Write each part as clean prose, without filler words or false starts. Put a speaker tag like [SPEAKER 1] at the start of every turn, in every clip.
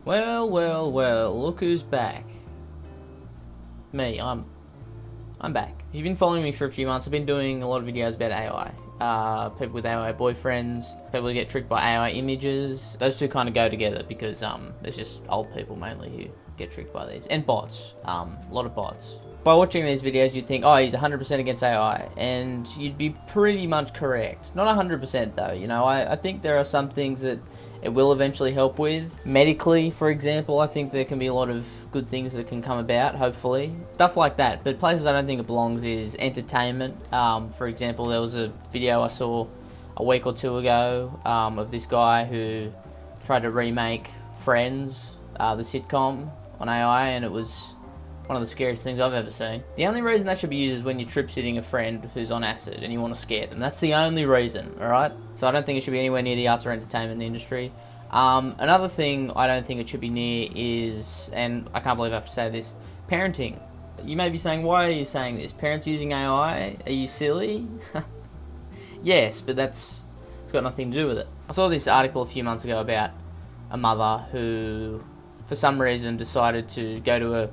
[SPEAKER 1] Well, well, well, look who's back. Me, I'm back. If you've been following me for a few months, I've been doing a lot of videos about AI. People with AI boyfriends, people who get tricked by AI images. Those two kind of go together because there's just old people mainly who get tricked by these. And bots, a lot of bots. By watching these videos, you'd think, oh, he's 100% against AI, and you'd be pretty much correct. Not 100% though, you know, I think there are some things that it will eventually help with. Medically, for example, I think there can be a lot of good things that can come about, hopefully. Stuff like that. But places I don't think it belongs is entertainment. For example, there was a video I saw a week or two ago of this guy who tried to remake Friends, the sitcom, on AI, and it was one of the scariest things I've ever seen. The only reason that should be used is when you're trip-sitting a friend who's on acid and you want to scare them. That's the only reason, alright? So I don't think it should be anywhere near the arts or entertainment industry. Another thing I don't think it should be near is, and I can't believe I have to say this, parenting. You may be saying, why are you saying this? Parents using AI? Are you silly? Yes, but it's got nothing to do with it. I saw this article a few months ago about a mother who, for some reason, decided to go to a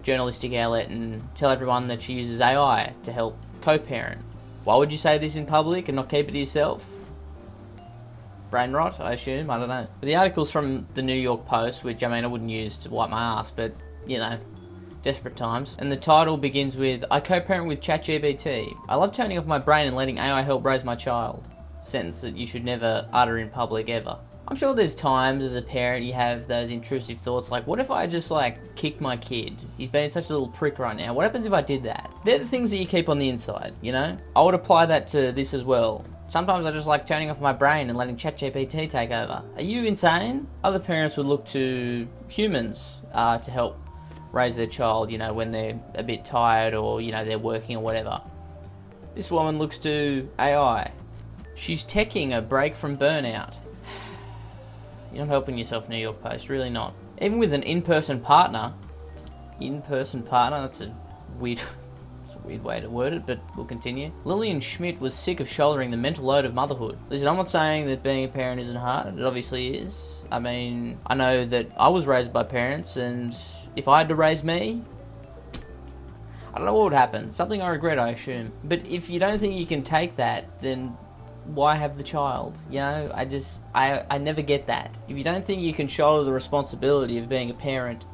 [SPEAKER 1] journalistic outlet and tell everyone that she uses AI to help co-parent. Why would you say this in public and not keep it to yourself? Brain rot, I assume, I don't know. But the article's from the New York Post, which, I mean, I wouldn't use to wipe my ass, but, you know, desperate times. And the title begins with, I co-parent with ChatGPT. I love turning off my brain and letting AI help raise my child. Sentence that you should never utter in public, ever. I'm sure there's times as a parent you have those intrusive thoughts like, what if I just like kick my kid? He's being such a little prick right now. What happens if I did that? They're the things that you keep on the inside, you know? I would apply that to this as well. Sometimes I just like turning off my brain and letting ChatGPT take over. Are you insane? Other parents would look to humans to help raise their child, you know, when they're a bit tired or, you know, they're working or whatever. This woman looks to AI. She's teching a break from burnout. You're not helping yourself, New York Post, really not. Even with an in-person partner, that's a weird way to word it, but we'll continue. Lillian Schmidt was sick of shouldering the mental load of motherhood. Listen, I'm not saying that being a parent isn't hard, it obviously is. I mean, I know that I was raised by parents, and if I had to raise me, I don't know what would happen. Something I regret, I assume. But if you don't think you can take that, then why have the child? You know, I never get that. If you don't think you can shoulder the responsibility of being a parent,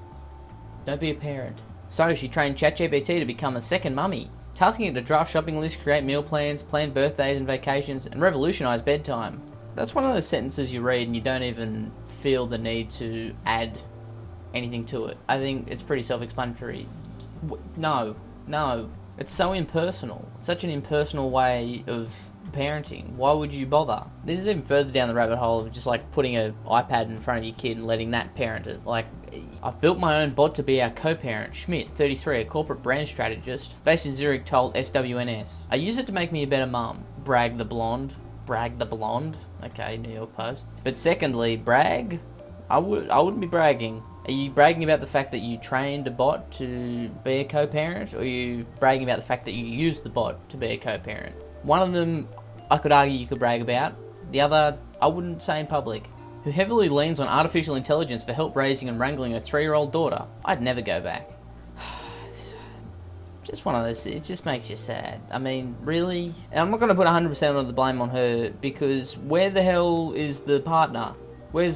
[SPEAKER 1] don't be a parent. So she trained ChatGPT to become a second mummy, tasking it to draft shopping lists, create meal plans, plan birthdays and vacations, and revolutionise bedtime. That's one of those sentences you read and you don't even feel the need to add anything to it. I think it's pretty self-explanatory. No. It's so impersonal. It's such an impersonal way of parenting. Why would you bother? This is even further down the rabbit hole of just like putting an iPad in front of your kid and letting that parent it. Like, I've built my own bot to be our co-parent. Schmidt, 33, a corporate brand strategist based in Zurich, told SWNS. I use it to make me a better mum. Brag the blonde. Okay, New York Post. But secondly, brag? I wouldn't be bragging. Are you bragging about the fact that you trained a bot to be a co-parent, or are you bragging about the fact that you used the bot to be a co-parent? One of them, I could argue you could brag about. The other, I wouldn't say in public. Who heavily leans on artificial intelligence for help raising and wrangling a 3-year-old daughter. I'd never go back. Just one of those, it just makes you sad. I mean, really? And I'm not going to put 100% of the blame on her, because where the hell is the partner? Where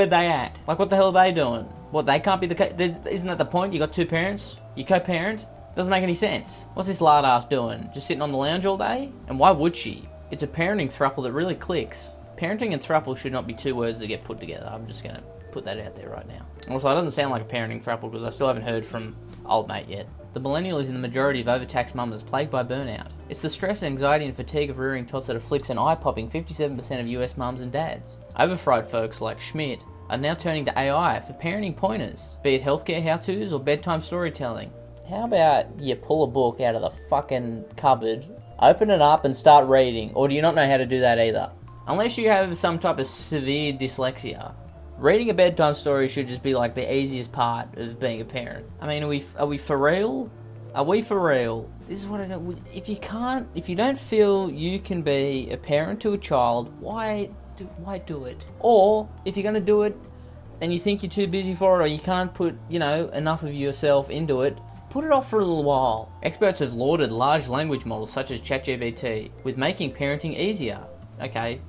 [SPEAKER 1] they at? Like, what the hell are they doing? What, they can't be isn't that the point? You got two parents? You co-parent? Doesn't make any sense. What's this lard ass doing? Just sitting on the lounge all day? And why would she? It's a parenting throuple that really clicks. Parenting and throuple should not be two words that get put together. I'm just going to put that out there right now. Also, it doesn't sound like a parenting throuple because I still haven't heard from old mate yet. The millennial is in the majority of overtaxed mamas plagued by burnout. It's the stress, anxiety and fatigue of rearing tots that afflicts an eye-popping 57% of US mums and dads. Overfried folks like Schmidt are now turning to AI for parenting pointers, be it healthcare how-tos or bedtime storytelling. How about you pull a book out of the fucking cupboard, open it up and start reading, or do you not know how to do that either? Unless you have some type of severe dyslexia, reading a bedtime story should just be like the easiest part of being a parent. I mean, are we for real? Are we for real? This is what I don't. If you don't feel you can be a parent to a child, why do it? Or if you're gonna do it, and you think you're too busy for it, or you can't put, enough of yourself into it, put it off for a little while. Experts have lauded large language models such as ChatGPT with making parenting easier. Okay,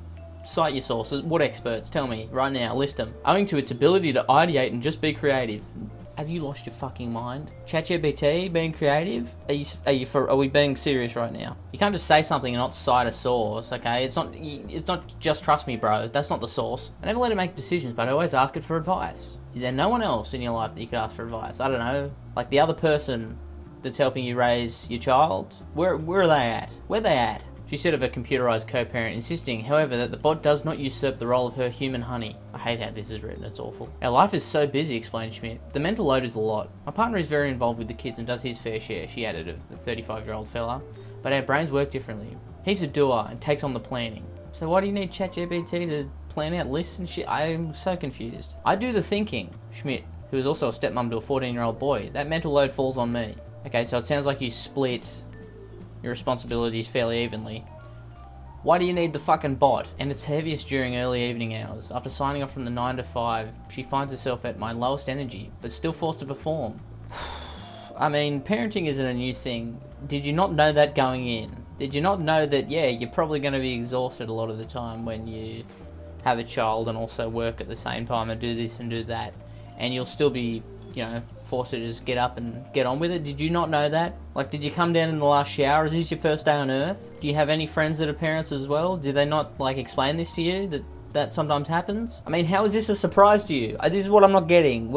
[SPEAKER 1] cite your sources. What experts? Tell me right now. List them. Owing to its ability to ideate and just be creative. Have you lost your fucking mind? ChatGPT being creative? Are we being serious right now? You can't just say something and not cite a source, okay? It's not just trust me, bro. That's not the source. I never let it make decisions, but I always ask it for advice. Is there no one else in your life that you could ask for advice? I don't know. Like the other person that's helping you raise your child? Where are they at? Where are they at? She said of a computerized co-parent, insisting, however, that the bot does not usurp the role of her human honey. I hate how this is written, it's awful. Our life is so busy, explained Schmidt. The mental load is a lot. My partner is very involved with the kids and does his fair share, she added, of the 35-year-old fella. But our brains work differently. He's a doer and takes on the planning. So why do you need ChatGPT to plan out lists and shit? I am so confused. I do the thinking, Schmidt, who is also a stepmom to a 14-year-old boy. That mental load falls on me. Okay, so it sounds like you split your responsibilities fairly evenly. Why do you need the fucking bot? And it's heaviest during early evening hours. After signing off from the 9 to 5, she finds herself at my lowest energy, but still forced to perform. I mean, parenting isn't a new thing. Did you not know that going in? Did you not know that, yeah, you're probably going to be exhausted a lot of the time when you have a child and also work at the same time and do this and do that, and you'll still be, forced to just get up and get on with it? Did you not know that? Like, did you come down in the last shower? Is this your first day on Earth? Do you have any friends that are parents as well? Did they not, explain this to you, that sometimes happens? I mean, how is this a surprise to you? This is what I'm not getting.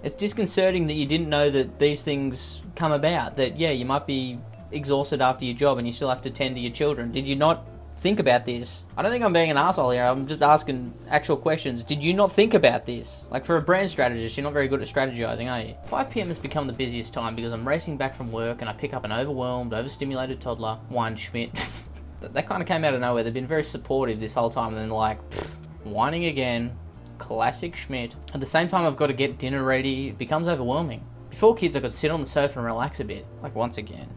[SPEAKER 1] It's disconcerting that you didn't know that these things come about. That, yeah, you might be exhausted after your job and you still have to tend to your children. Did you not think about this? I don't think I'm being an asshole here. I'm just asking actual questions. Did you not think about this? Like, for a brand strategist, you're not very good at strategizing, are you? 5 p.m. has become the busiest time because I'm racing back from work and I pick up an overwhelmed, overstimulated toddler, whined Schmidt. That kind of came out of nowhere. They've been very supportive this whole time, and then whining again. Classic Schmidt. At the same time, I've got to get dinner ready. It becomes overwhelming. Before kids, I could sit on the sofa and relax a bit. Once again.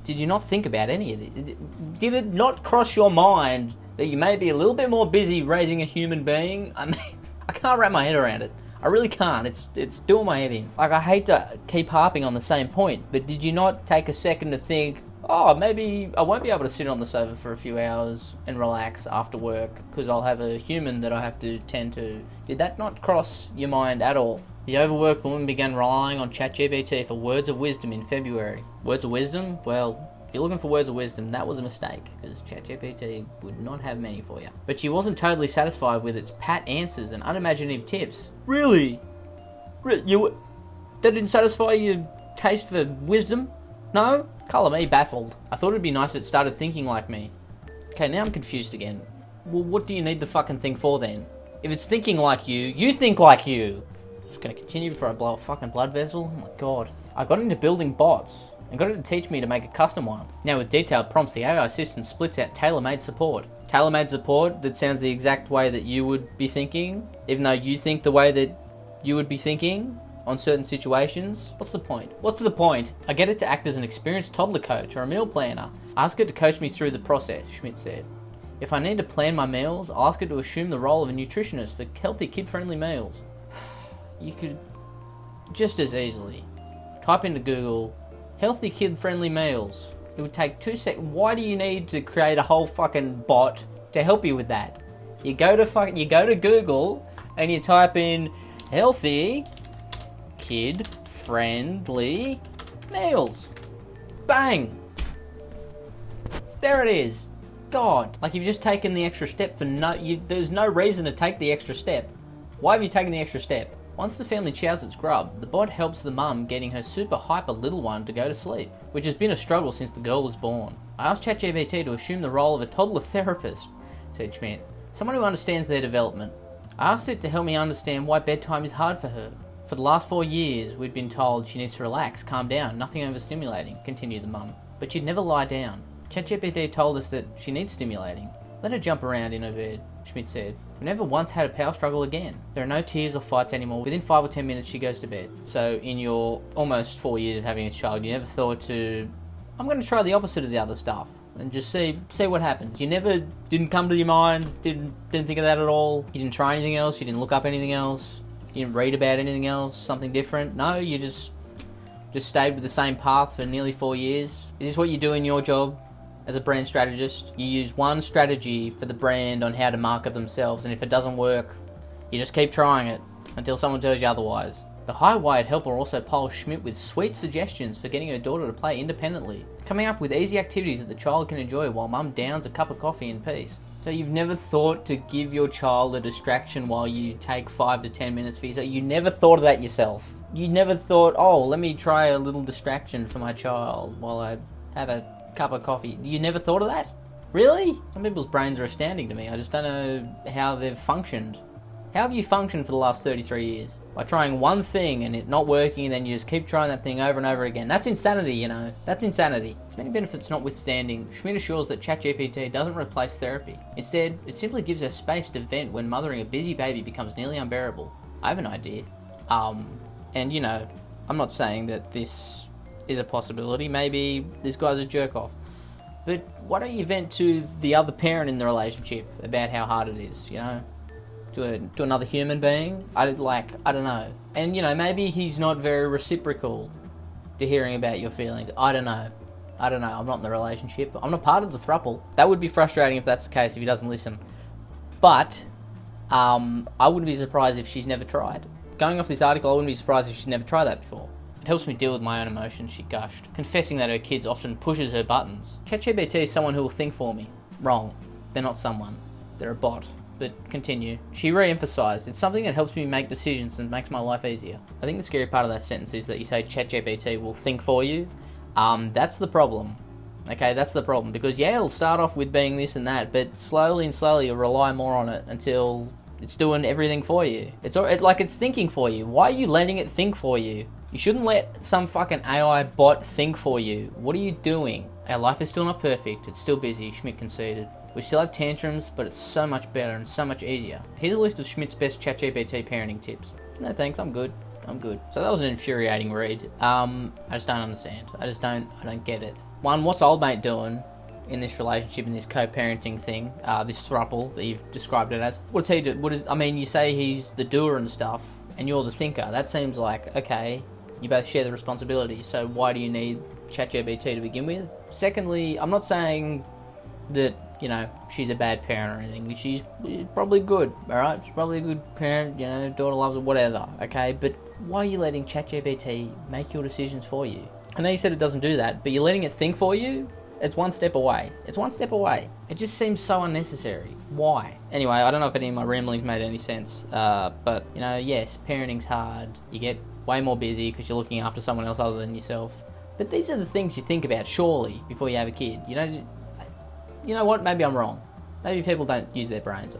[SPEAKER 1] Did you not think about any of this? Did it not cross your mind that you may be a little bit more busy raising a human being? I mean, I can't wrap my head around it. I really can't. It's doing my head in. I hate to keep harping on the same point, but did you not take a second to think, oh, maybe I won't be able to sit on the sofa for a few hours and relax after work because I'll have a human that I have to tend to? Did that not cross your mind at all? The overworked woman began relying on ChatGPT for words of wisdom in February. Words of wisdom? Well, if you're looking for words of wisdom, that was a mistake, because ChatGPT would not have many for you. But she wasn't totally satisfied with its pat answers and unimaginative tips. Really? That didn't satisfy your taste for wisdom? No? Colour me baffled. I thought it'd be nice if it started thinking like me. Okay, now I'm confused again. Well, what do you need the fucking thing for then? If it's thinking like you think like you. Just gonna continue before I blow a fucking blood vessel? Oh my god. I got into building bots and got it to teach me to make a custom one. Now with detailed prompts, the AI assistant splits out tailor-made support. Tailor-made support that sounds the exact way that you would be thinking, even though you think the way that you would be thinking on certain situations. What's the point? I get it to act as an experienced toddler coach or a meal planner. Ask it to coach me through the process, Schmidt said. If I need to plan my meals, I'll ask it to assume the role of a nutritionist for healthy, kid-friendly meals. You could just as easily type into Google, healthy kid-friendly meals. It would take 2 seconds. Why do you need to create a whole fucking bot to help you with that? You go to Google and you type in healthy kid-friendly meals. Bang! There it is. God, you've just taken the extra step for there's no reason to take the extra step. Why have you taken the extra step? Once the family chows its grub, the bot helps the mum getting her super hyper little one to go to sleep, which has been a struggle since the girl was born. I asked ChatGPT to assume the role of a toddler therapist, said Schmidt, someone who understands their development. I asked it to help me understand why bedtime is hard for her. For the last 4 years, we'd been told she needs to relax, calm down, nothing overstimulating, continued the mum. But she'd never lie down. ChatGPT told us that she needs stimulating. Let her jump around in her bed, Schmidt said. We never once had a power struggle again. There are no tears or fights anymore. Within 5 or 10 minutes, she goes to bed. So in your almost 4 years of having this child, you never thought to, I'm going to try the opposite of the other stuff. and just see what happens. You never didn't come to your mind, didn't think of that at all. You didn't try anything else. You didn't look up anything else. You didn't read about anything else, something different. No, you just stayed with the same path for nearly 4 years. Is this what you do in your job as a brand strategist? You use one strategy for the brand on how to market themselves, and if it doesn't work, you just keep trying it until someone tells you otherwise. The high-wired helper also piles Schmidt with sweet suggestions for getting her daughter to play independently, coming up with easy activities that the child can enjoy while mum downs a cup of coffee in peace. So you've never thought to give your child a distraction while you take 5 to 10 minutes for yourself? You never thought of that yourself? You never thought, oh, let me try a little distraction for my child while I have a cup of coffee? You never thought of that? Really? Some people's brains are astounding to me. I just don't know how they've functioned. How have you functioned for the last 33 years? By trying one thing and it not working, and then you just keep trying that thing over and over again. That's insanity, you know. That's insanity. Many benefits notwithstanding, Schmidt assures that ChatGPT doesn't replace therapy. Instead, it simply gives her space to vent when mothering a busy baby becomes nearly unbearable. I have an idea. And you know, I'm not saying that this is a possibility. Maybe this guy's a jerk off. But why don't you vent to the other parent in the relationship about how hard it is, you know? To another human being? I don't know. And, you know, maybe he's not very reciprocal to hearing about your feelings. I don't know. I'm not in the relationship. I'm not part of the throuple. That would be frustrating if that's the case, if he doesn't listen. But, I wouldn't be surprised if she's never tried. Going off this article, I wouldn't be surprised if she's never tried that before. It helps me deal with my own emotions, she gushed, confessing that her kids often pushes her buttons. ChatGPT is someone who will think for me. Wrong. They're not someone. They're a bot. But continue. She re-emphasised, it's something that helps me make decisions and makes my life easier. I think the scary part of that sentence is that you say ChatGPT will think for you. That's the problem. Okay, that's the problem. Because yeah, it'll start off with being this and that, but slowly you'll rely more on it until it's doing everything for you. It's thinking for you. Why are you letting it think for you? You shouldn't let some fucking AI bot think for you. What are you doing? Our life is still not perfect. It's still busy, Schmidt conceded. We still have tantrums, but it's so much better and so much easier. Here's a list of Schmidt's best ChatGPT parenting tips. No thanks, I'm good. So that was an infuriating read. I just don't understand. I don't get it. One, what's old mate doing in this relationship, in this co-parenting thing, this throuple that you've described it as? What's he do? You say he's the doer and stuff, and you're the thinker. That seems like, okay, you both share the responsibility, so why do you need ChatGPT to begin with? Secondly, I'm not saying that, you know, she's a bad parent or anything. She's probably good, alright? She's probably a good parent, you know, daughter loves her, whatever, okay? But why are you letting ChatGPT make your decisions for you? I know you said it doesn't do that, but you're letting it think for you? It's one step away. It just seems so unnecessary. Why? Anyway, I don't know if any of my ramblings made any sense, but, you know, yes, parenting's hard. You get way more busy because you're looking after someone else other than yourself. But these are the things you think about, surely, before you have a kid. You know what? Maybe I'm wrong. Maybe people don't use their brains.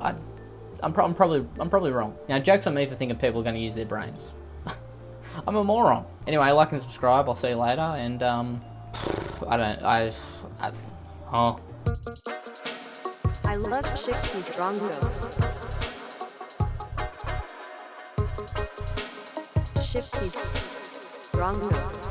[SPEAKER 1] I'm probably wrong. Now, joke's on me for thinking people are going to use their brains. I'm a moron. Anyway, like and subscribe. I'll see you later. And I
[SPEAKER 2] love Shifty Drongo. Shifty Drongo.